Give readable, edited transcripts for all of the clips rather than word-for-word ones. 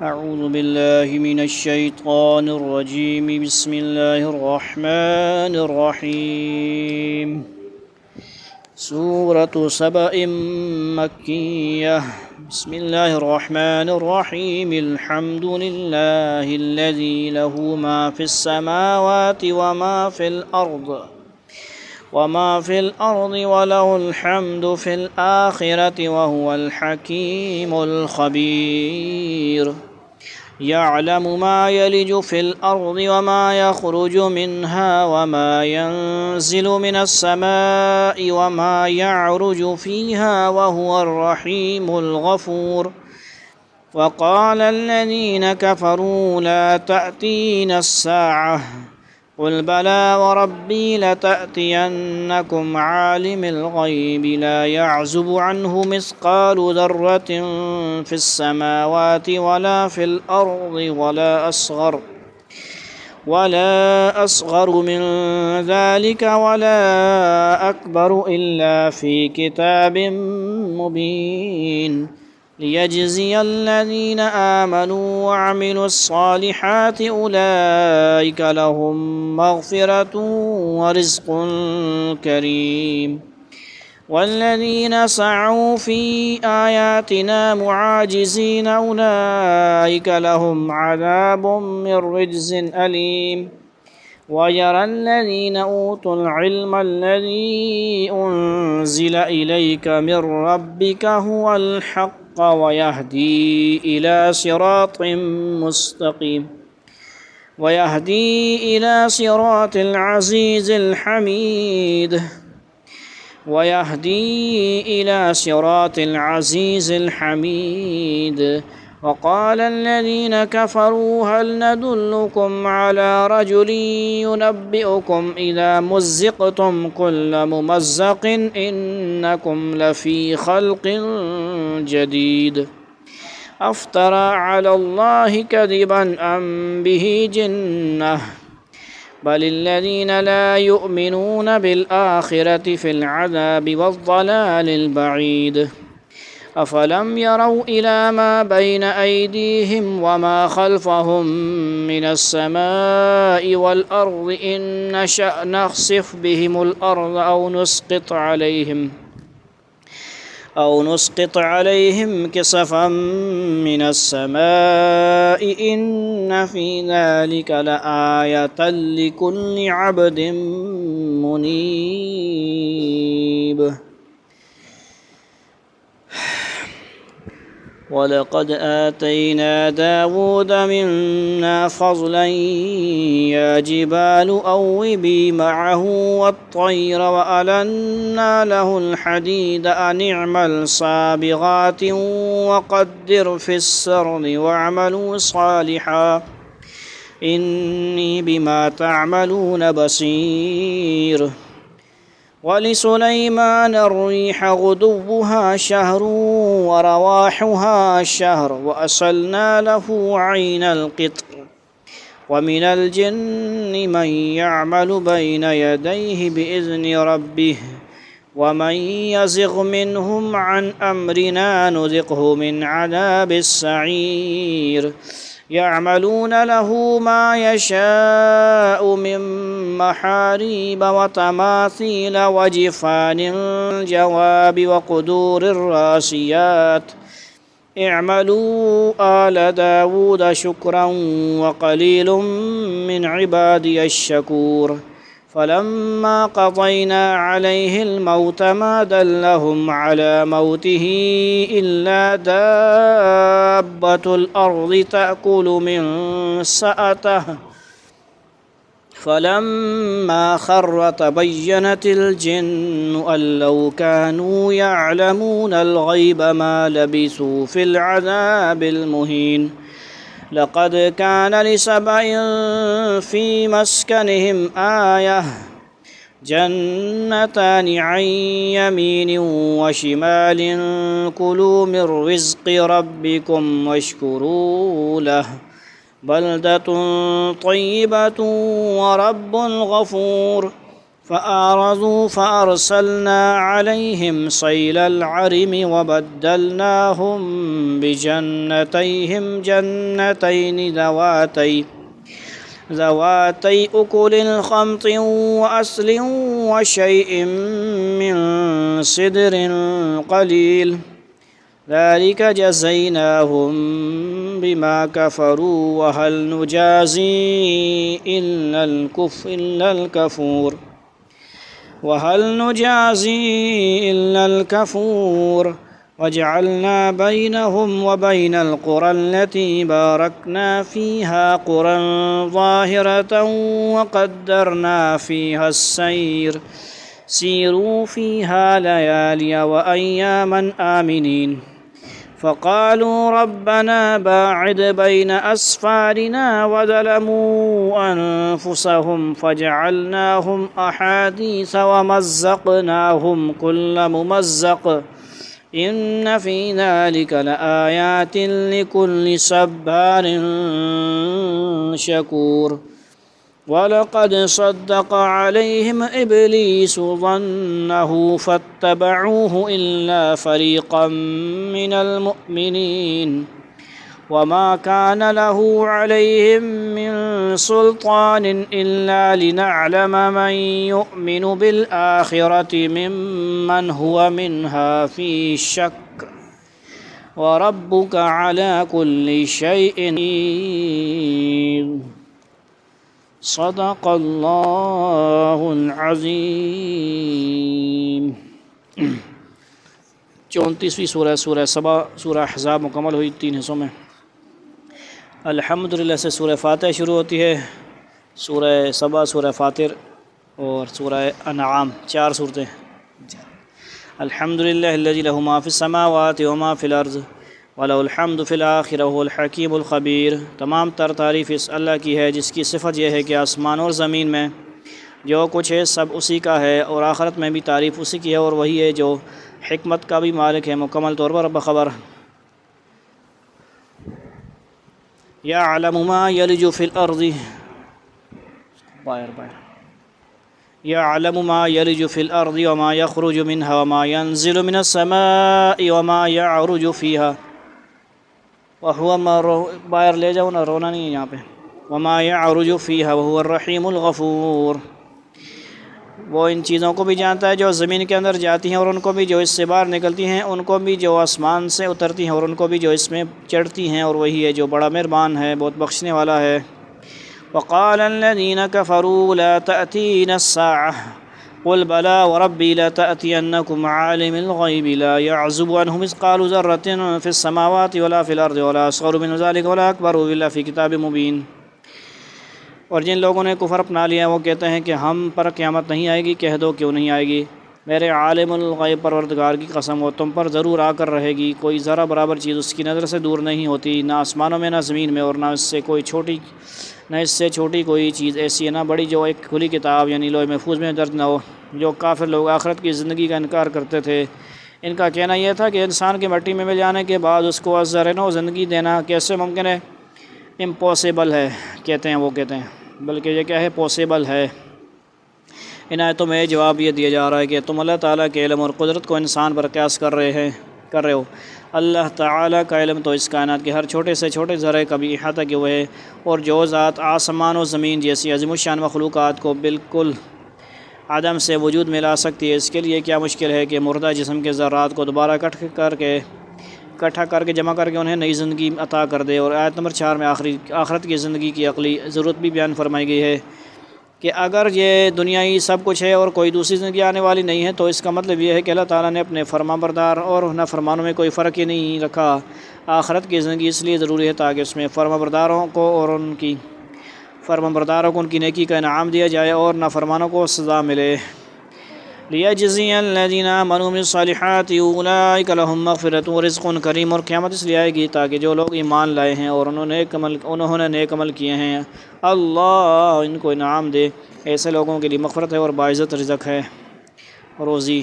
أعوذ بالله من الشيطان الرجيم. بسم الله الرحمن الرحيم. سورة سبأ مكية. بسم الله الرحمن الرحيم. الحمد لله الذي له ما في السماوات وما في الأرض وله الحمد في الآخرة وهو الحكيم الخبير. يعلم ما يلج في الأرض وما يخرج منها وما ينزل من السماء وما يعرج فيها وهو الرحيم الغفور. وقال الذين كفروا لا تأتينا الساعة قل بلى وربي لتأتينكم عالم الغيب لا يعزب عنه مثقال ذرة في السماوات ولا في الأرض ولا أصغر من ذلك ولا أكبر إلا في كتاب مبين ليجزي الذين آمنوا وعملوا الصالحات أولئك لهم مغفرة ورزق كريم. والذين سعوا في آياتنا معاجزين أولئك لهم عذاب من رجز أليم. ويرى الذين أوتوا العلم الذي أنزل إليك من ربك هو الحق ويهدي إلى صراط العزيز الحميد. وقال الذين كفروا هل ندلكم على رجل ينبئكم إذا مزقتم كل ممزق إنكم لفي خلق جديد أفترى على الله كذبا أم به جنة بل الذين لا يؤمنون بالآخرة في العذاب والضلال البعيد. أفلم يروا إلى ما بين أيديهم وما خلفهم من السماء والأرض إن نشأ نخسف بهم الأرض أو نسقط عليهم كسفا من السماء إن في ذلك لآية لكل عبد منيب. ولقد آتينا داود منا فضلا يا جبال أوبي معه والطير وألنا له الحديد أن اعمل سابغات وقدر في السرد واعملوا صالحا إني بما تعملون بصير. ولسليمان الريح غدوها شهر ورواحها شهر وأسلنا له عين القطر. ومن الجن من يعمل بين يديه بإذن ربه ومن يزغ منهم عن أمرنا نذقه من عذاب السعير. يعملون له ما يشاء من محاريب وتماثيل وجفان جواب وقدور الراسيات. اعملوا آل داود شكرا وقليل من عبادي الشكور. فلما قضينا عليه الموت ما دلهم على موته إلا دابة الأرض تأكل من سأته فلما خر تبينت الجن أن لو كانوا يعلمون الغيب ما لبثوا في العذاب المهين. لقد كان لسبأ في مسكنهم آية جنتان عن يمين وشمال كلوا من رزق ربكم واشكروا له بلدة طيبة ورب غفور. فأعرضوا فأرسلنا عليهم سيل العرم وبدلناهم بجنتيهم جنتين ذواتي أكل خمط وأصل وشيء من صدر قليل ذلك جزيناهم بما كفروا وهل نجازي إلا الكفور وجعلنا بينهم وبين القرى التي باركنا فيها قرى ظاهرة وقدرنا فيها السير سيروا فيها ليالي وأياما آمنين فقالوا ربنا باعد بين أسفارنا وظلموا أنفسهم فجعلناهم أحاديث ومزقناهم كل ممزق إن في ذلك لآيات لكل صبار شكور ولقد صدق عليهم إبليس ظنه فاتبعوه إلا فريقا من المؤمنين وما كان له عليهم من سلطان إلا لنعلم من يؤمن بالآخرة ممن هو منها في شك وربك على كل شيء صدق اللہ العظیم۔ 34ویں سورہ سبا سورہ احزاب مکمل ہوئی 3 حصوں میں۔ الحمدللہ سے سورہ فاتح شروع ہوتی ہے، سورہ سبا، سورہ فاطر اور سورہ انعام، 4 صورتیں۔ الحمدللہ الذی لہ ما فی السماوات وما فی الارض وَلَهُ الْحَمْدُ فِي الْآخِرَةِ وَهُوَ الْحَكِيمُ الْخَبِيرُ۔ تمام تر تعریف اس اللہ کی ہے جس کی صفت یہ ہے کہ آسمان اور زمین میں جو کچھ ہے سب اسی کا ہے، اور آخرت میں بھی تعریف اسی کی ہے، اور وہی ہے جو حکمت کا بھی مالک ہے، مکمل طور پر بخبر۔ يَعْلَمُ مَا يَلِجُ فِي الْأَرْضِ يَعْلَمُ مَا يَلِجُ فِي الْأَرْضِ وَمَا يَخْرُجُ مِنْهَا وَمَا يَنزِلُ مِنَ السَّمَاءِ وَمَا يَعْرُجُ فِيهَا باہر لے جاؤ نا، رونا نہیں ہے یہاں پہ۔ وما يعرج فيها وهو الرحیم الغفور۔ وہ ان چیزوں کو بھی جانتا ہے جو زمین کے اندر جاتی ہیں، اور ان کو بھی جو اس سے باہر نکلتی ہیں، ان کو بھی جو آسمان سے اترتی ہیں، اور ان کو بھی جو اس میں چڑھتی ہیں، اور وہی ہے جو بڑا مہربان ہے، بہت بخشنے والا ہے۔ وقال الذين كفروا لا تأتينا الساعة قل بلى وربي لتأتينكم عالم الغيب لا يعزب عنه مثقال ذرة في السماوات ولا في الأرض ولا أصغر من ذلك ولا أكبر إلا في كتاب مبين۔ اور جن لوگوں نے کفر اپنا لیا وہ کہتے ہیں کہ ہم پر قیامت نہیں آئے گی، کہہ دو کیوں نہیں آئے گی، میرے عالم الغیب پروردگار کی قسم، وہ تم پر ضرور آ کر رہے گی، کوئی ذرہ برابر چیز اس کی نظر سے دور نہیں ہوتی، نہ آسمانوں میں نہ زمین میں، اور نہ اس سے چھوٹی کوئی چیز ایسی ہے نہ بڑی جو ایک کھلی کتاب یعنی لوح محفوظ میں درج نہ ہو۔ جو کافر لوگ آخرت کی زندگی کا انکار کرتے تھے، ان کا کہنا یہ تھا کہ انسان کی مٹی میں مل جانے کے بعد اس کو ازر نو زندگی دینا کیسے ممکن ہے، امپاسبل ہے کہتے ہیں، بلکہ یہ کیا ہے، پاسبل ہے۔ ان آیتوں میں جواب یہ دیا جا رہا ہے کہ تم اللہ تعالیٰ کے علم اور قدرت کو انسان پر قیاس کر رہے ہو۔ اللہ تعالیٰ کا علم تو اس کائنات کے ہر چھوٹے سے چھوٹے ذرے کا بھی احاطہ کیے ہوئے ہے، اور جو ذات آسمان و زمین جیسی عظیم الشان مخلوقات کو بالکل عدم سے وجود میں لا سکتی ہے، اس کے لیے کیا مشکل ہے کہ مردہ جسم کے ذرات کو دوبارہ اکٹھا کر کے جمع کر کے انہیں نئی زندگی عطا کر دے۔ اور آیت نمبر 4 میں آخرت کی زندگی کی عقلی ضرورت بھی بیان فرمائی گئی ہے کہ اگر یہ دنیائی سب کچھ ہے اور کوئی دوسری زندگی آنے والی نہیں ہے، تو اس کا مطلب یہ ہے کہ اللہ تعالیٰ نے اپنے فرما بردار اور نافرمانوں میں کوئی فرق ہی نہیں رکھا۔ آخرت کی زندگی اس لیے ضروری ہے تاکہ اس میں فرما برداروں کو ان کی نیکی کا انعام دیا جائے اور نافرمانوں کو سزا ملے۔ لِيَجْزِيَ الَّذِينَ آمَنُوا بِالصَّالِحَاتِ أُولَٰئِكَ لَهُم مَّغْفِرَةٌ وَرِزْقٌ كَرِيمٌ۔ اور قیامت اس لیے آئے گی تاکہ جو لوگ ایمان لائے ہیں اور انہوں نے نیک عمل کیے ہیں، اللہ ان کو انعام دے، ایسے لوگوں کے لیے مغفرت ہے اور باعزت رزق ہے، روزی۔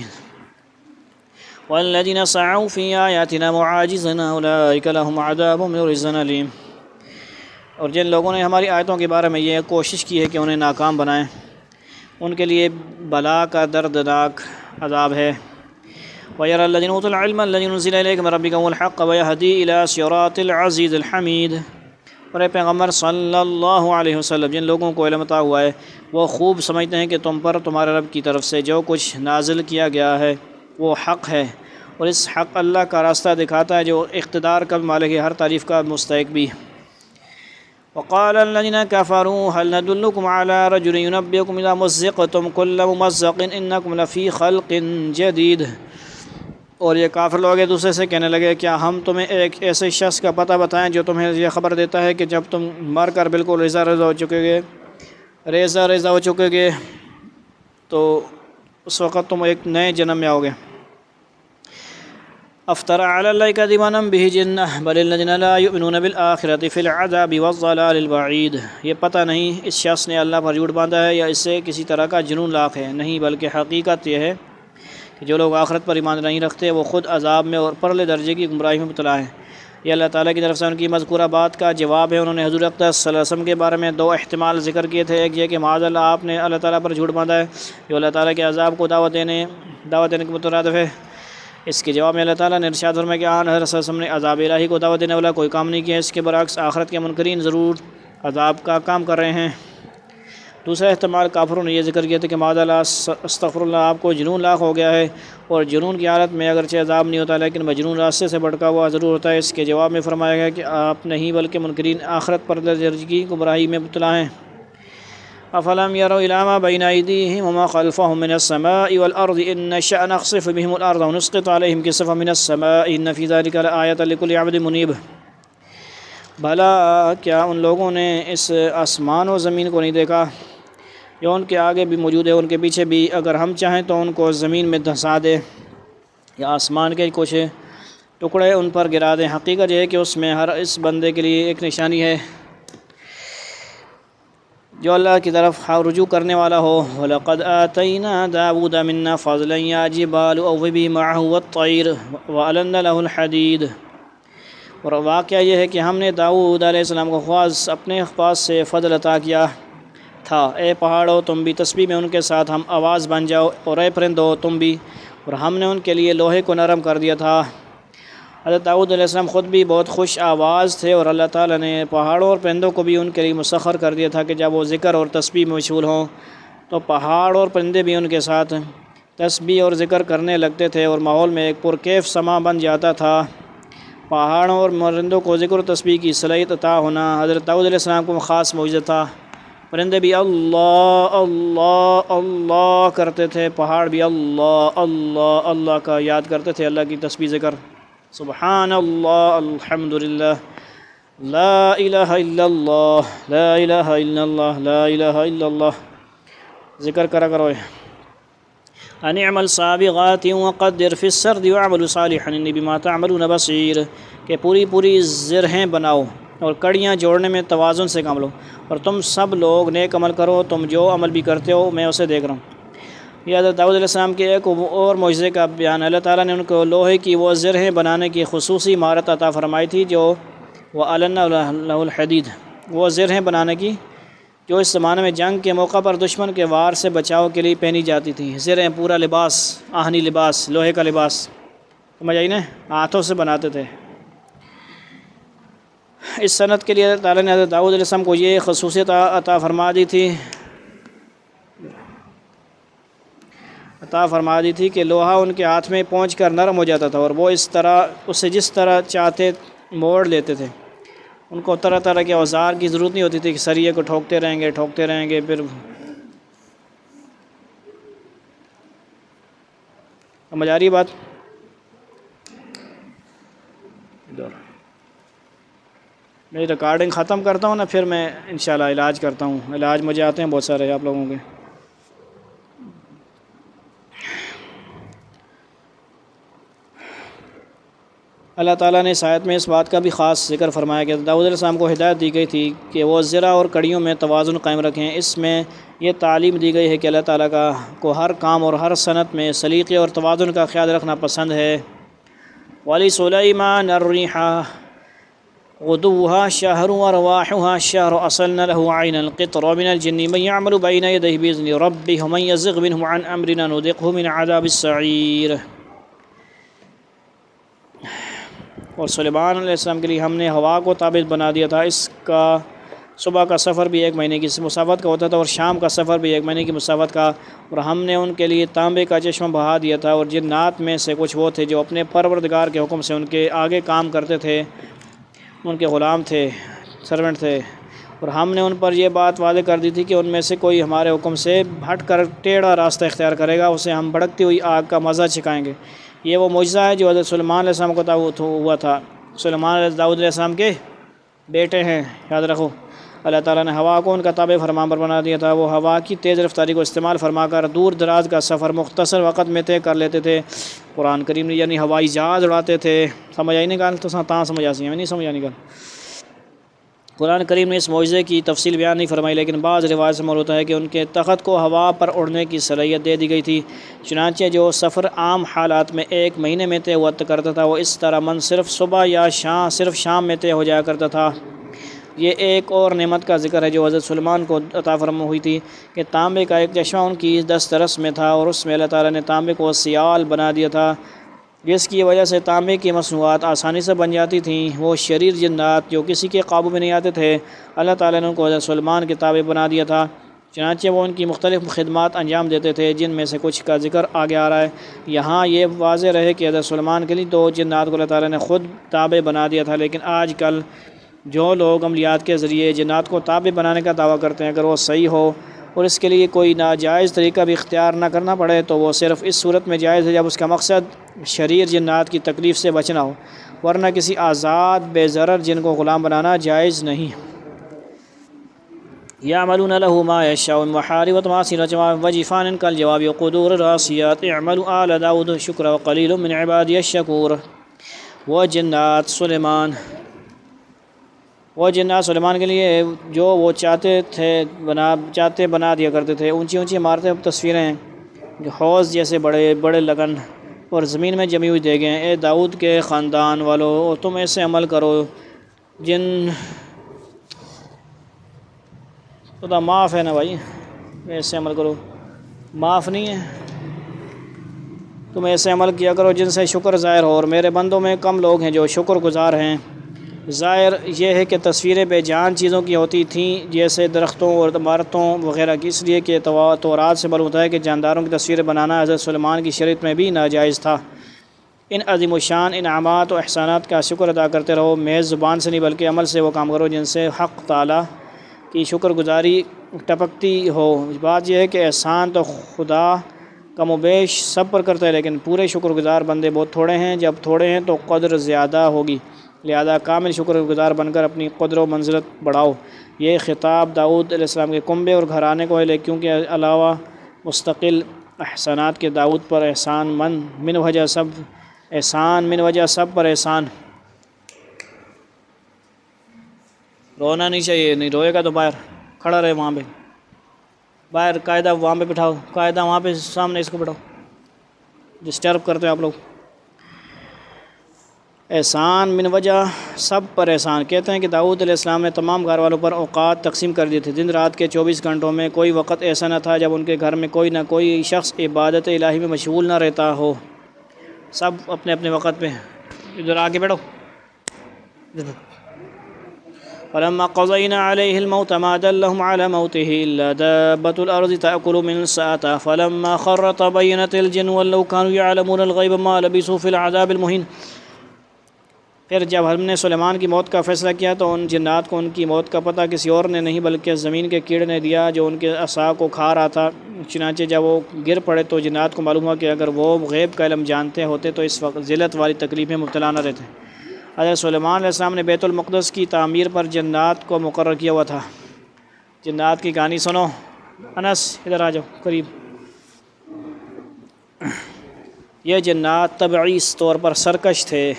وَالَّذِينَ سَعَوْا فِي آيَاتِنَا مُعَاجِزِينَ أُولَٰئِكَ لَهُمْ عَذَابٌ مِّن رِجْزٍ أَلِيمٌ۔ اور جن لوگوں نے ہماری آیتوں کے بارے میں یہ کوشش کی ہے کہ انہیں ناکام بنائیں، ان کے لیے بلا کا دردناک عذاب ہے۔ وَيَرَى الَّذِينَ أُوتُوا الْعِلْمَ الَّذِي أُنزِلَ إِلَيْكَ مِن رَّبِّكَ هُوَ الْحَقُّ وَيَهْدِي إِلَىٰ صِرَاطِ الْعَزِيزِ الْحَمِيدِ۔ اور اے پیغمبر صلی اللہ علیہ وسلم، جن لوگوں کو علم عطا ہوا ہے وہ خوب سمجھتے ہیں کہ تم پر تمہارے رب کی طرف سے جو کچھ نازل کیا گیا ہے وہ حق ہے، اور اس حق اللہ کا راستہ دکھاتا ہے جو اقتدار کا مالک ہے، ہر تعریف کا مستحق بھی۔ وقال الذين كفروا هل ندلكم على رجل ينبئكم إذا مزقتم كل ممزق إنكم لفي خلق جديد۔ اور یہ کافر لوگ ایک دوسرے سے کہنے لگے کیا ہم تمہیں ایک ایسے شخص کا پتہ بتائیں جو تمہیں یہ خبر دیتا ہے کہ جب تم مر کر بالکل ریزہ ریزہ ہو چکے گے تو اس وقت تم ایک نئے جنم میں آؤ گے۔ افترى على الله كذبا ام به جنة بل الذين لا يؤمنون بالآخرة في العذاب والضلال البعيد۔ یہ پتہ نہیں اس شخص نے اللہ پر جھوٹ باندھا ہے یا اس سے کسی طرح کا جنون لاق ہے، نہیں بلکہ حقیقت یہ ہے کہ جو لوگ آخرت پر ایمان نہیں رکھتے وہ خود عذاب میں اور پرلے درجے کی گمراہی میں مبتلا ہیں۔ یہ اللہ تعالیٰ کی طرف سے ان کی مذکورہ بات کا جواب ہے۔ انہوں نے حضور اقدس صلی اللہ علیہ وسلم کے بارے میں دو احتمال ذکر کیے تھے، ایک یہ کہ معاذ اللہ آپ نے اللہ تعالیٰ پر جھوٹ باندھا ہے جو اللہ تعالیٰ کے عذاب کو دعوت دینے کے مترادف ہے۔ اس کے جواب میں اللہ تعالیٰ نے ارشاد فرمایا کہ حضرت صلی اللہ علیہ وسلم نے عذاب الہی کو دعوت دینے والا کوئی کام نہیں کیا، اس کے برعکس آخرت کے منکرین ضرور عذاب کا کام کر رہے ہیں۔ دوسرا احتمال کافروں نے یہ ذکر کیا تھا کہ معاذ اللہ استغفر اللہ آپ کو جنون لاق ہو گیا ہے، اور جنون کی حالت میں اگرچہ عذاب نہیں ہوتا لیکن مجنون راستے سے بھٹکا ہوا ضرور ہوتا ہے۔ اس کے جواب میں فرمایا گیا کہ آپ نہیں بلکہ منکرین آخرت پر درجے کی گمراہی میں مبتلا ہیں۔ افلم يروا الى ما بين ايديهم وما خلفهم من السماء والارض ان نشأ نخسف بهم الارض ونسقط عليهم كسفا من السماء ان في ذلك لآية لكل عبد منيب۔ بھلا کیا ان لوگوں نے اس آسمان و زمین کو نہیں دیکھا جو ان کے آگے بھی موجود ہے، ان کے پیچھے بھی؟ اگر ہم چاہیں تو ان کو زمین میں دھسا دے یا آسمان کے کچھ ٹکڑے ان پر گرا دیں، حقیقت یہ ہے کہ اس میں ہر اس بندے کے لیے ایک نشانی ہے جو اللہ کی طرف رجوع کرنے والا ہو۔ وَلَقَدْ آتَيْنَا دَاوُودَ مِنَّا فَضْلًا يَا جِبَالُ أَوِّبِي مَعَهُ وَالطَّيْرَ وَأَلَنَّ لَهُ الْحَدِيدَ۔ اور واقعہ یہ ہے کہ ہم نے داؤد علیہ السلام کو خواص اپنے پاس سے فضل عطا کیا تھا، اے پہاڑو تم بھی تسبیح میں ان کے ساتھ ہم آواز بن جاؤ، اور اے پرندو تم بھی، اور ہم نے ان کے لیے لوہے کو نرم کر دیا تھا۔ حضرت داؤد علیہ السلام خود بھی بہت خوش آواز تھے، اور اللہ تعالیٰ نے پہاڑوں اور پرندوں کو بھی ان کے لیے مسخر کر دیا تھا کہ جب وہ ذکر اور تسبیح میں مشغول ہوں تو پہاڑ اور پرندے بھی ان کے ساتھ تسبیح اور ذکر کرنے لگتے تھے، اور ماحول میں ایک پرکیف سما بن جاتا تھا۔ پہاڑوں اور پرندوں کو ذکر و تسبیح کی صلاحیت عطا ہونا حضرت داؤد علیہ السلام کو خاص معجزہ تھا۔ پرندے بھی اللہ اللہ اللہ کرتے تھے، پہاڑ بھی اللہ اللہ اللہ کا یاد کرتے تھے، اللہ کی تسبیح ذکر، سبحان اللہ الحمدللہ لا الہ الا اللہ لا الہ الا اللہ لا الہ الا اللہ ذکر کرا کرو۔ ان اعمل سابغات وقدر فی السرد واعمل صالحا انی بما تعملون بصیر، کہ پوری زرہیں بناؤ اور کڑیاں جوڑنے میں توازن سے کام لو، اور تم سب لوگ نیک عمل کرو، تم جو عمل بھی کرتے ہو میں اسے دیکھ رہا ہوں۔ یہ حضرت داؤد علیہ السلام کے ایک اور معجزے کا بیان، اللہ تعالیٰ نے ان کو لوہے کی وہ زرہیں بنانے کی خصوصی مہارت عطا فرمائی تھی جو وَأَلَنَّ لَهُ الْحَدِيدَ، وہ زرہیں بنانے کی جو اس زمانے میں جنگ کے موقع پر دشمن کے وار سے بچاؤ کے لیے پہنی جاتی تھیں۔ زرہیں پورا لباس، آہنی لباس، لوہے کا لباس، سمجھ آئی نا، ہاتھوں سے بناتے تھے۔ اس صنعت کے لیے اللہ تعالیٰ نے حضرت داؤد علیہ السلام کو یہ خصوصیت عطا فرما دی تھی کہ لوہا ان کے ہاتھ میں پہنچ کر نرم ہو جاتا تھا، اور وہ اسے جس طرح چاہتے موڑ لیتے تھے۔ ان کو طرح طرح کے اوزار کی ضرورت نہیں ہوتی تھی کہ سریے کو ٹھوکتے رہیں گے پھر سمجھ آ رہی بات؟ میں ریکارڈنگ ختم کرتا ہوں نا، پھر میں انشاءاللہ علاج کرتا ہوں۔ علاج مجھے آتے ہیں بہت سارے آپ لوگوں کے۔ اللہ تعالیٰ نے اس آیت میں اس بات کا بھی خاص ذکر فرمایا کہ داؤد علیہ السلام کو ہدایت دی گئی تھی کہ وہ زرہ اور کڑیوں میں توازن قائم رکھیں۔ اس میں یہ تعلیم دی گئی ہے کہ اللہ تعالیٰ کو ہر کام اور ہر صنعت میں سلیقے اور توازن کا خیال رکھنا پسند ہے۔ وَلِسُلَيْمَانَ الرِّيحَ، غدوها شهر ورواحها شهر أصلنا له عين القطر ومن الجن من يعمل بين يديه بإذن ربه ومن يزغ منهم عن أمرنا نذقه من عذاب السعير۔ اور سلیمان علیہ السلام کے لیے ہم نے ہوا کو تابع بنا دیا تھا، اس کا صبح کا سفر بھی 1 مہینے کی مسافت کا ہوتا تھا اور شام کا سفر بھی 1 مہینے کی مسافت کا، اور ہم نے ان کے لیے تانبے کا چشمہ بہا دیا تھا، اور جنات میں سے کچھ وہ تھے جو اپنے پروردگار کے حکم سے ان کے آگے کام کرتے تھے، ان کے غلام تھے، سرونٹ تھے، اور ہم نے ان پر یہ بات واضح کر دی تھی کہ ان میں سے کوئی ہمارے حکم سے ہٹ کر ٹیڑھا راستہ اختیار کرے گا اسے ہم بھڑکتی ہوئی آگ کا مزہ چکھائیں گے۔ یہ وہ معجزہ ہے جو حضرت سلیمان علیہ السلام کو ہوا تھا۔ سلیمان علیہ داؤد علیہ السلام کے بیٹے ہیں، یاد رکھو۔ اللہ تعالیٰ نے ہوا کو ان کا تابع فرمان پر بنا دیا تھا، وہ ہوا کی تیز رفتاری کو استعمال فرما کر دور دراز کا سفر مختصر وقت میں طے کر لیتے تھے۔ قرآن کریم نے یعنی ہوائی جہاز اڑاتے تھے، سمجھ آئی نہیں گل تو تاں سمجھ آ سی نہیں سمجھ آنی گل۔ قرآن کریم نے اس معجزے کی تفصیل بیان نہیں فرمائی، لیکن بعض روایت سے معلوم ہوتا ہے کہ ان کے تخت کو ہوا پر اڑنے کی صلاحیت دے دی گئی تھی، چنانچہ جو سفر عام حالات میں 1 مہینے میں طے ہوا کرتا تھا وہ اس طرح من صرف صبح یا صرف شام میں طے ہو جایا کرتا تھا۔ یہ ایک اور نعمت کا ذکر ہے جو حضرت سلیمان کو عطا فرما ہوئی تھی کہ تانبے کا ایک چشمہ ان کی دسترس میں تھا، اور اس میں اللہ تعالیٰ نے تانبے کو سیال بنا دیا تھا، جس کی وجہ سے تانبے کی مصنوعات آسانی سے بن جاتی تھیں۔ وہ شریر جنات جو کسی کے قابو میں نہیں آتے تھے، اللہ تعالیٰ نے ان کو حضرت سلیمان کے تابع بنا دیا تھا، چنانچہ وہ ان کی مختلف خدمات انجام دیتے تھے، جن میں سے کچھ کا ذکر آگے آ رہا ہے۔ یہاں یہ واضح رہے کہ حضرت سلیمان کے لیے تو جنات کو اللہ تعالیٰ نے خود تابع بنا دیا تھا، لیکن آج کل جو لوگ عملیات کے ذریعے جنات کو تابع بنانے کا دعویٰ کرتے ہیں، اگر وہ صحیح ہو اور اس کے لیے کوئی ناجائز طریقہ بھی اختیار نہ کرنا پڑے تو وہ صرف اس صورت میں جائز ہے جب اس کا مقصد شریر جنات کی تکلیف سے بچنا ہو، ورنہ کسی آزاد بے ضرر جن کو غلام بنانا جائز نہیں۔ یعملون له ما یشاء من محارب وتماثیل وجفان کالجواب وقدور الراسیات اعملوا آل داود شکرا وقلیل من عبادی الشکور۔ وہ جنات سلیمان کے لیے جو وہ چاہتے بنا دیا کرتے تھے، اونچی اونچی عمارتیں، تصویریں، حوض جیسے بڑے بڑے لگن اور زمین میں جمی ہوئی دیگیں۔ اے داؤد کے خاندان والو، تم ایسے عمل کرو جن خدا معاف ہے نا بھائی، ایسے عمل کرو، معاف نہیں ہے، تم ایسے عمل کیا کرو جن سے شکر ظاہر ہو، اور میرے بندوں میں کم لوگ ہیں جو شکر گزار ہیں۔ ظاہر یہ ہے کہ تصویریں بے جان چیزوں کی ہوتی تھیں، جیسے درختوں اور عمارتوں وغیرہ کی، اس لیے کہ تورات سے معلوم ہوتا ہے کہ جانداروں کی تصویریں بنانا حضرت سلیمان کی شریعت میں بھی ناجائز تھا۔ ان عظیم الشان انعامات و احسانات کا شکر ادا کرتے رہو، محض زبان سے نہیں بلکہ عمل سے وہ کام کرو جن سے حق تعالیٰ کی شکر گزاری ٹپکتی ہو۔ بات یہ ہے کہ احسان تو خدا کم و بیش سب پر کرتا ہے، لیکن پورے شکر گزار بندے بہت تھوڑے ہیں۔ جب تھوڑے ہیں تو قدر زیادہ ہوگی، لہذا کامل شکر گزار بن کر اپنی قدر و منزلت بڑھاؤ۔ یہ خطاب داؤد علیہ السلام کے کنبے اور گھرانے کو ہے، کیونکہ علاوہ مستقل احسانات کے داؤد پر احسان من وجہ سب پر احسان۔ رونا نہیں چاہیے، نہیں روئے گا تو باہر کھڑا رہے، وہاں پہ باہر قاعدہ وہاں پہ بٹھاؤ، قاعدہ وہاں پہ سامنے اس کو بٹھاؤ، ڈسٹرب کرتے ہیں آپ لوگ۔ احسان من وجہ سب پر احسان کہتے ہیں کہ داؤد علیہ السلام نے تمام گھر والوں پر اوقات تقسیم کر دیے تھے۔ دن رات کے 24 گھنٹوں میں کوئی وقت ایسا نہ تھا جب ان کے گھر میں کوئی نہ کوئی شخص عبادت الہی میں مشغول نہ رہتا ہو، سب اپنے اپنے وقت پہ۔ ادھر آ کے بیٹھو۔ فلما قضينا عليه الموت ما دلهم على موته إلا دابة الأرض تأكل من سأته فلما خر تبينت الجن ولو كانوا يعلمون الغيب ما لبثوا في العذاب المهين۔ پھر جب ہم نے سلیمان کی موت کا فیصلہ کیا تو ان جنات کو ان کی موت کا پتہ کسی اور نے نہیں بلکہ زمین کے کیڑے نے دیا جو ان کے عصا کو کھا رہا تھا۔ چنانچہ جب وہ گر پڑے تو جنات کو معلوم ہوا کہ اگر وہ غیب کا علم جانتے ہوتے تو اس وقت ذلت والی تکلیف میں مبتلا نہ رہتے۔ حضرت سلیمان علیہ السلام نے بیت المقدس کی تعمیر پر جنات کو مقرر کیا ہوا تھا۔ جنات کی کہانی سنو، انس ادھر آ جاؤ قریب۔ یہ جنات طبعی طور پر سرکش تھے،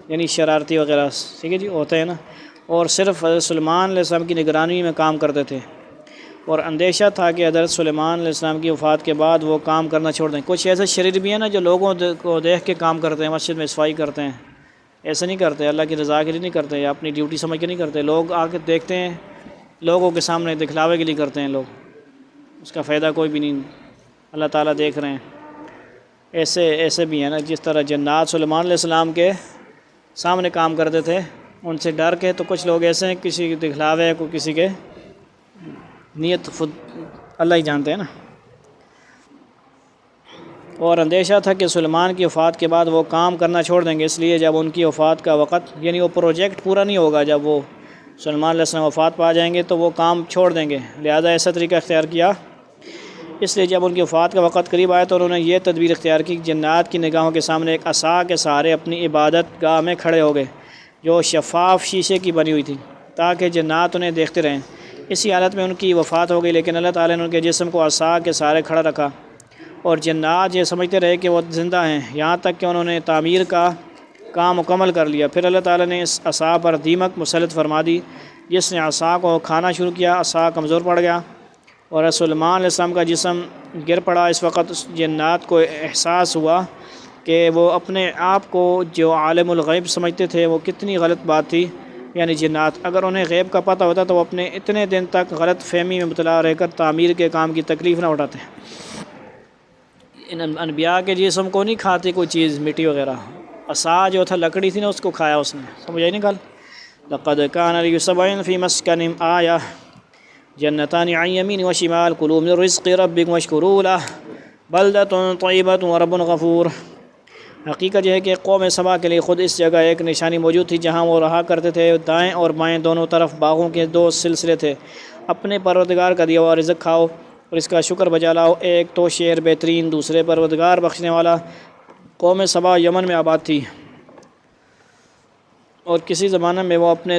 یعنی شرارتی وغیرہ، ٹھیک ہے جی، ہوتے ہیں نا، اور صرف حضرت سلیمان علیہ السلام کی نگرانی میں کام کرتے تھے، اور اندیشہ تھا کہ حضرت سلیمان علیہ السلام کی وفات کے بعد وہ کام کرنا چھوڑ دیں۔ کچھ ایسے شریر بھی ہیں نا جو لوگوں کو دیکھ کے کام کرتے ہیں، مسجد میں صفائی کرتے ہیں، ایسے نہیں کرتے، اللہ کی رضا کے لیے نہیں کرتے یا اپنی ڈیوٹی سمجھ کے نہیں کرتے. لوگ آ کے دیکھتے ہیں، لوگوں کے سامنے دکھلاوے کے لیے کرتے ہیں لوگ، اس کا فائدہ کوئی بھی نہیں. اللہ تعالیٰ دیکھ رہے ہیں. ایسے بھی ہیں نا، جس طرح جنات سلیمان علیہ السلام کے سامنے کام کرتے تھے ان سے ڈر کے، تو کچھ لوگ ایسے ہیں کسی کے دکھلاوے کو، کسی کے نیت خود اللہ ہی جانتے ہیں نا. اور اندیشہ تھا کہ سلیمان کی وفات کے بعد وہ کام کرنا چھوڑ دیں گے، اس لیے جب ان کی وفات کا وقت، یعنی وہ پروجیکٹ پورا نہیں ہوگا، جب وہ سلیمان علیہ السلام وفات پا جائیں گے تو وہ کام چھوڑ دیں گے. لہذا ایسا طریقہ اختیار کیا. اس لیے جب ان کی وفات کا وقت قریب آیا تو انہوں نے یہ تدبیر اختیار کی کہ جنات کی نگاہوں کے سامنے ایک عصا کے سہارے اپنی عبادت گاہ میں کھڑے ہو گئے، جو شفاف شیشے کی بنی ہوئی تھی، تاکہ جنات انہیں دیکھتے رہیں. اسی حالت میں ان کی وفات ہو گئی، لیکن اللہ تعالیٰ نے ان کے جسم کو عصا کے سہارے کھڑا رکھا اور جنات یہ سمجھتے رہے کہ وہ زندہ ہیں، یہاں تک کہ انہوں نے تعمیر کا کام مکمل کر لیا. پھر اللہ تعالیٰ نے اس عصا پر دیمک مسلط فرما دی، جس نے عصا کو کھانا شروع کیا. عصا کمزور پڑ گیا اور سلیمان علیہ السلام کا جسم گر پڑا. اس وقت جنات کو احساس ہوا کہ وہ اپنے آپ کو جو عالم الغیب سمجھتے تھے وہ کتنی غلط بات تھی. یعنی جنات، اگر انہیں غیب کا پتہ ہوتا تو وہ اپنے اتنے دن تک غلط فہمی میں مبتلا رہ کر تعمیر کے کام کی تکلیف نہ اٹھاتے. ان انبیاء کے جسم کو نہیں کھاتی کوئی چیز، مٹی وغیرہ. عصا جو تھا لکڑی تھی نا، اس کو کھایا اس نے. سمجھ آئی نہیں گل؟ لقد كان لسبع في مسكنهم آية جنتان عن يمين وشمال كلوا من رزق ربكم واشكروا له بلدة طيبة ورب غفور. حقیقت یہ ہے کہ قوم سبا کے لیے خود اس جگہ ایک نشانی موجود تھی جہاں وہ رہا کرتے تھے. دائیں اور بائیں دونوں طرف باغوں کے 2 سلسلے تھے. اپنے پروردگار کا دیا ہوا رزق کھاؤ اور اس کا شکر بجا لاؤ. ایک تو شہر بہترین، دوسرے پروردگار بخشنے والا. قوم سبا یمن میں آباد تھی اور کسی زمانے میں وہ اپنے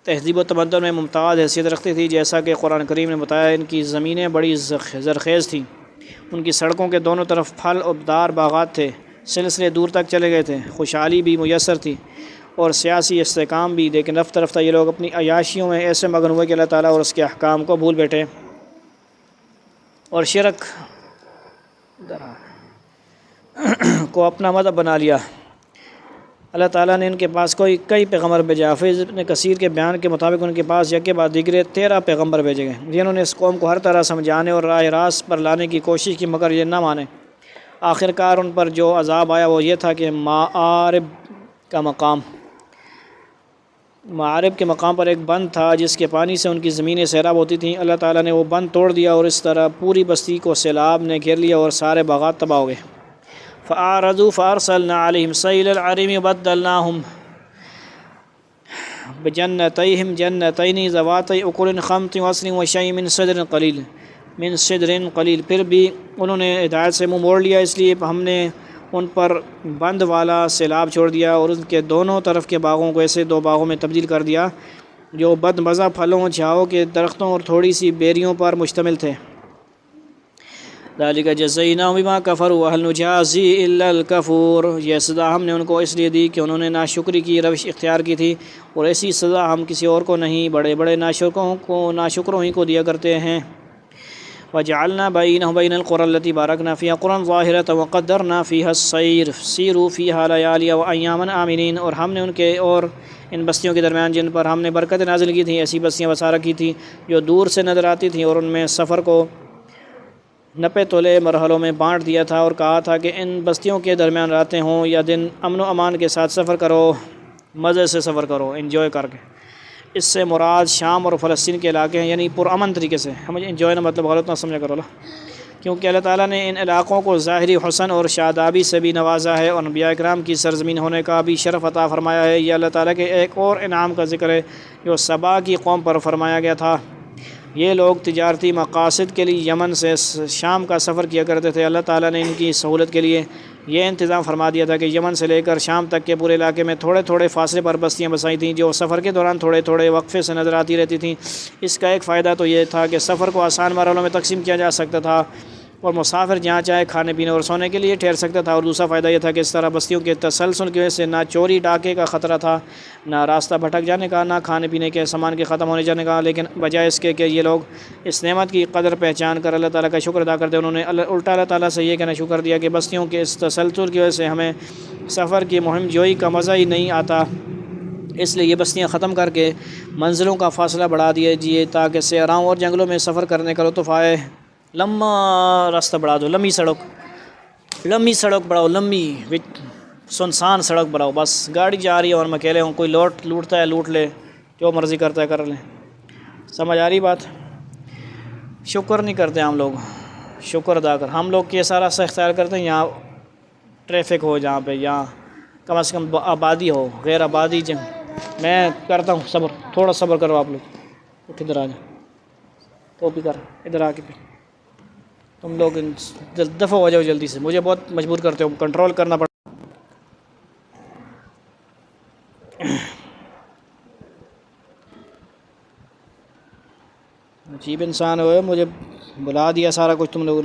تہذیب و تمدن میں ممتاز حیثیت رکھتی تھی. جیسا کہ قرآن کریم نے بتایا، ان کی زمینیں بڑی زرخیز تھیں. ان کی سڑکوں کے دونوں طرف پھل اور دار باغات تھے، سلسلے دور تک چلے گئے تھے. خوشحالی بھی میسر تھی اور سیاسی استحکام بھی. لیکن رفتہ رفتہ یہ لوگ اپنی عیاشیوں میں ایسے مگن ہوئے کہ اللہ تعالیٰ اور اس کے احکام کو بھول بیٹھے اور شرک کو اپنا مذہب بنا لیا. اللہ تعالیٰ نے ان کے پاس کئی پیغمبر بھیجے. حافظ ابن کثیر کے بیان کے مطابق ان کے پاس یکے بعد دیگرے 13 پیغمبر بھیجے گئے، جنہوں نے اس قوم کو ہر طرح سمجھانے اور راہ راست پر لانے کی کوشش کی، مگر یہ نہ مانے. آخرکار ان پر جو عذاب آیا وہ یہ تھا کہ معارب کے مقام پر ایک بند تھا جس کے پانی سے ان کی زمینیں سیراب ہوتی تھیں. اللہ تعالیٰ نے وہ بند توڑ دیا اور اس طرح پوری بستی کو سیلاب نے گھیر لیا اور سارے باغات تباہ ہو گئے. فَأَعْرَضُوا فَأَرْسَلْنَا عَلَيْهِمْ سَيْلَ الْعَرِمِ وَبَدَّلْنَاهُمْ بِجَنَّتَيْهِمْ جَنَّتَيْنِ ذَوَاتَيْ أُكُلٍ خَمْطٍ وَعَسْلٍ وَشَيْءٍ مِّن صِدْرٍ قَلِيلٍ. پھر بھی انہوں نے ہدایت سے منہ موڑ لیا، اس لیے ہم نے ان پر بند والا سیلاب چھوڑ دیا اور ان کے دونوں طرف کے باغوں کو ایسے 2 باغوں میں تبدیل کر دیا جو بد مزہ پھلوں، چھاؤں کے درختوں اور تھوڑی سی بیریوں پر مشتمل تھے. ذَلِكَ جَزَيْنَاهُمْ بِمَا كَفَرُوا وَهَلْ نُجَازِي إِلَّا الْكَفُورَ. یہ سزا ہم نے ان کو اس لیے دی کہ انہوں نے ناشکری کی روش اختیار کی تھی، اور ایسی سزا ہم کسی اور کو نہیں، بڑے بڑے ناشکروں ہی کو دیا کرتے ہیں. وَجَعَلْنَا بَيْنَهُمْ وَبَيْنَ الْقُرَى الَّتِي بَارَكْنَا فِيهَا قُرًى ظَاهِرَةً وَقَدَّرْنَا فِيهَا السَّيْرَ سِيرُوا فِيهَا لَيَالِيَ وَأَيَّامًا آمِنِينَ. اور ہم نے ان کے اور ان بستیوں کے درمیان جن پر ہم نے برکت نازل کی تھیں ایسی بستیاں بسا رکھی تھیں جو دور سے نظر آتی تھیں، اور ان میں سفر کو نپے تولے مرحلوں میں بانٹ دیا تھا اور کہا تھا کہ ان بستیوں کے درمیان راتیں ہوں یا دن، امن و امان کے ساتھ سفر کرو، مزے سے سفر کرو، انجوائے کر کے. اس سے مراد شام اور فلسطین کے علاقے ہیں، یعنی پرامن طریقے سے. ہمیں انجوائے نہ مطلب غلط نہ سمجھا کرو، کیونکہ اللہ تعالیٰ نے ان علاقوں کو ظاہری حسن اور شادابی سے بھی نوازا ہے اور انبیاء کرام کی سرزمین ہونے کا بھی شرف عطا فرمایا ہے. یہ اللہ تعالیٰ کے ایک اور انعام کا ذکر ہے جو سبا کی قوم پر فرمایا گیا تھا. یہ لوگ تجارتی مقاصد کے لیے یمن سے شام کا سفر کیا کرتے تھے. اللہ تعالیٰ نے ان کی سہولت کے لیے یہ انتظام فرما دیا تھا کہ یمن سے لے کر شام تک کے پورے علاقے میں تھوڑے تھوڑے فاصلے پر بستیاں بسائی تھیں جو سفر کے دوران تھوڑے تھوڑے وقفے سے نظر آتی رہتی تھیں. اس کا ایک فائدہ تو یہ تھا کہ سفر کو آسان مرحلوں میں تقسیم کیا جا سکتا تھا اور مسافر جہاں چاہے کھانے پینے اور سونے کے لیے ٹھہر سکتا تھا، اور دوسرا فائدہ یہ تھا کہ اس طرح بستیوں کے تسلسل کی وجہ سے نہ چوری ڈاکے کا خطرہ تھا، نہ راستہ بھٹک جانے کا، نہ کھانے پینے کے سامان کے ختم ہونے جانے کا، لیکن بجائے اس کے کہ یہ لوگ اس نعمت کی قدر پہچان کر اللہ تعالیٰ کا شکر ادا کرتے، انہوں نے الٹا اللہ تعالیٰ سے یہ کہنا شکر دیا کہ بستیوں کے اس تسلسل کی وجہ سے ہمیں سفر کی مہم جوئی کا مزہ ہی نہیں آتا، اس لیے یہ بستیاں ختم کر کے منزلوں کا فاصلہ بڑھا دیجیے تاکہ صحراؤں اور جنگلوں میں سفر کرنے کا لطف آئے۔ لمبا راستہ بڑھا دو، لمبی سڑک بڑھاؤ، لمبی سنسان سڑک بڑھاؤ، بس گاڑی جا رہی ہے اور میں اکیلے ہوں، کوئی لوٹتا ہے لوٹ لے، جو مرضی کرتا ہے کر لیں۔ سمجھ آ رہی بات؟ شکر نہیں کرتے ہم لوگ، شکر ادا کر ہم لوگ کیسا راستہ اختیار کرتے ہیں یہاں ٹریفک ہو، جہاں پہ یہاں کم از کم آبادی ہو، غیر آبادی میں کرتا ہوں صبر، تھوڑا صبر کرو آپ لوگ، اٹھ ادھر آ جاؤ، ٹوپی کر ادھر آ کے پھر تم لوگ دفع ہو جاؤ جلدی سے، مجھے بہت مجبور کرتے ہو، کنٹرول کرنا پڑتا۔ عجیب انسان ہوئے، مجھے بلا دیا سارا کچھ تم لوگوں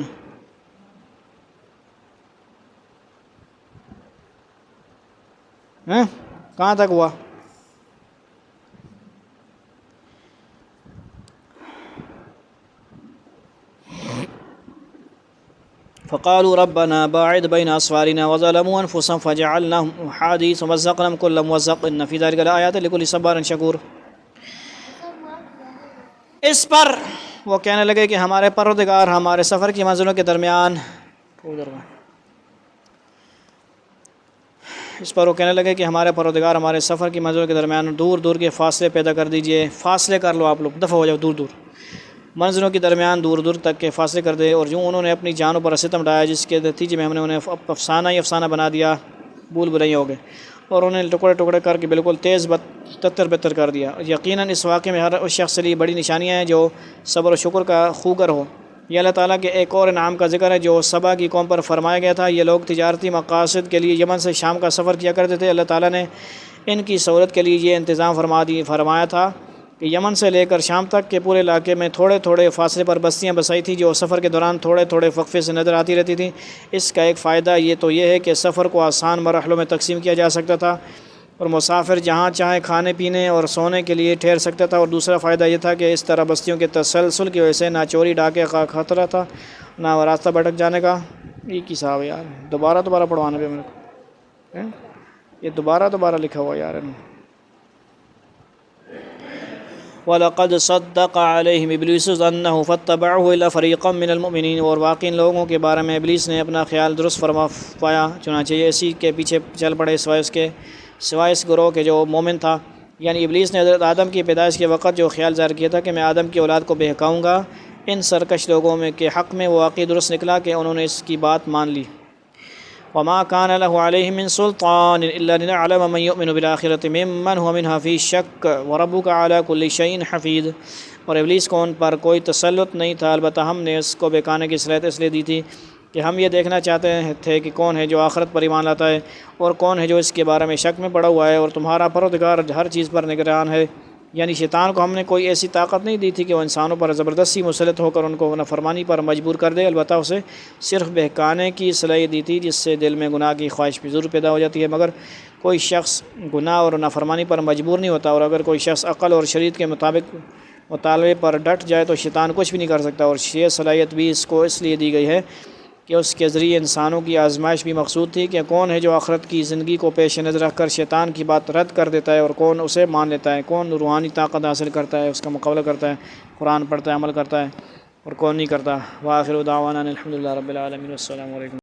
نے۔ کہاں تک ہوا؟ فقالوا ربنا باعد بين أسفارنا وظلموا أنفسهم فجعلناهم أحاديث ومزقناهم كل ممزق إن في ذلك لآيات لكل صبار شكور۔ اس پر وہ کہنے لگے کہ ہمارے پروردگار ہمارے سفر کی منزلوں کے درمیان ہمارے سفر کی منزلوں کے درمیان دور دور کے فاصلے پیدا کر دیجئے، فاصلے کر لو آپ لوگ، دفع ہو جاؤ، دور منزلوں کے درمیان دور تک کے فاصلے کر دے، اور جو انہوں نے اپنی جانوں پر ستم ڈھایا جس کے نتیجے میں ہم نے انہیں افسانہ بنا دیا، بھلائی ہو گئے، اور انہیں ٹکڑے کر کے بالکل تیز تتر بتر کر دیا۔ یقیناً اس واقعے میں ہر اس شخص کے لیے بڑی نشانیاں ہیں جو صبر و شکر کا خوگر ہو۔ یہ اللہ تعالیٰ کے ایک اور انعام کا ذکر ہے جو سبا کی قوم پر فرمایا گیا تھا۔ یہ لوگ تجارتی مقاصد کے لیے یمن سے شام کا سفر کیا کرتے تھے۔ اللہ تعالیٰ نے ان کی سہولت کے لیے یہ انتظام فرمایا تھا کہ یمن سے لے کر شام تک کے پورے علاقے میں تھوڑے فاصلے پر بستیاں بسائی تھیں جو سفر کے دوران تھوڑے وقفے سے نظر آتی رہتی تھیں۔ اس کا ایک فائدہ یہ ہے کہ سفر کو آسان مرحلوں میں تقسیم کیا جا سکتا تھا اور مسافر جہاں چاہے کھانے پینے اور سونے کے لیے ٹھہر سکتا تھا، اور دوسرا فائدہ یہ تھا کہ اس طرح بستیوں کے تسلسل کی وجہ سے نہ چوری ڈاکے کا خطرہ تھا، نہ راستہ بھٹک جانے کا۔ ایک ہی صاحب یار، دوبارہ پڑھوانا بھی میرے کو، یہ دوبارہ لکھا ہوا یار۔ وَلَقَدْ صَدَّقَ عَلَيْهِمْ إِبْلِيسُ ظَنَّهُ فَاتَّبَعُوهُ إِلَّا فَرِيقًا مِّنَ الْمُؤْمِنِينَ، اور واقعی لوگوں کے بارے میں ابلیس نے اپنا خیال درست فرما پایا، چنانچہ یہ اسی کے پیچھے چل پڑے سوائے اس گروہ کے جو مومن تھا۔ یعنی ابلیس نے حضرت آدم کی پیدائش کے وقت جو خیال ظاہر کیا تھا کہ میں آدم کی اولاد کو بہکاؤں گا، ان سرکش لوگوں میں کے حق میں وہ واقعی درست نکلا کہ انہوں نے اس کی بات مان لی۔ وما كان له عليهم من سلطان إلا لنعلم من يؤمن بالآخرة ممن هو منها في شك وربك على كل شيء حفيظ، اور ابلیس کو ان پر کوئی تسلط نہیں تھا، البتہ ہم نے اس کو بہکانے کی صلاحیت اس لیے دی تھی کہ ہم یہ دیکھنا چاہتے تھے کہ کون ہے جو آخرت پر ایمان لاتا ہے اور کون ہے جو اس کے بارے میں شک میں پڑا ہوا ہے، اور تمہارا پروردگار ہر چیز پر نگران ہے۔ یعنی شیطان کو ہم نے کوئی ایسی طاقت نہیں دی تھی کہ وہ انسانوں پر زبردستی مسلط ہو کر ان کو نافرمانی پر مجبور کر دے، البتہ اسے صرف بہکانے کی صلاحیت دی تھی جس سے دل میں گناہ کی خواہش بھی ضرور پیدا ہو جاتی ہے، مگر کوئی شخص گناہ اور نافرمانی پر مجبور نہیں ہوتا، اور اگر کوئی شخص عقل اور شریعت کے مطابق مطالبے پر ڈٹ جائے تو شیطان کچھ بھی نہیں کر سکتا، اور یہ صلاحیت بھی اس کو اس لیے دی گئی ہے کہ اس کے ذریعے انسانوں کی آزمائش بھی مقصود تھی کہ کون ہے جو آخرت کی زندگی کو پیش نظر رکھ کر شیطان کی بات رد کر دیتا ہے اور کون اسے مان لیتا ہے، کون روحانی طاقت حاصل کرتا ہے، اس کا مقابلہ کرتا ہے، قرآن پڑھتا ہے، عمل کرتا ہے، اور کون نہیں کرتا۔ وآخر دعوانا الحمدللہ رب العالمین، والسلام علیکم۔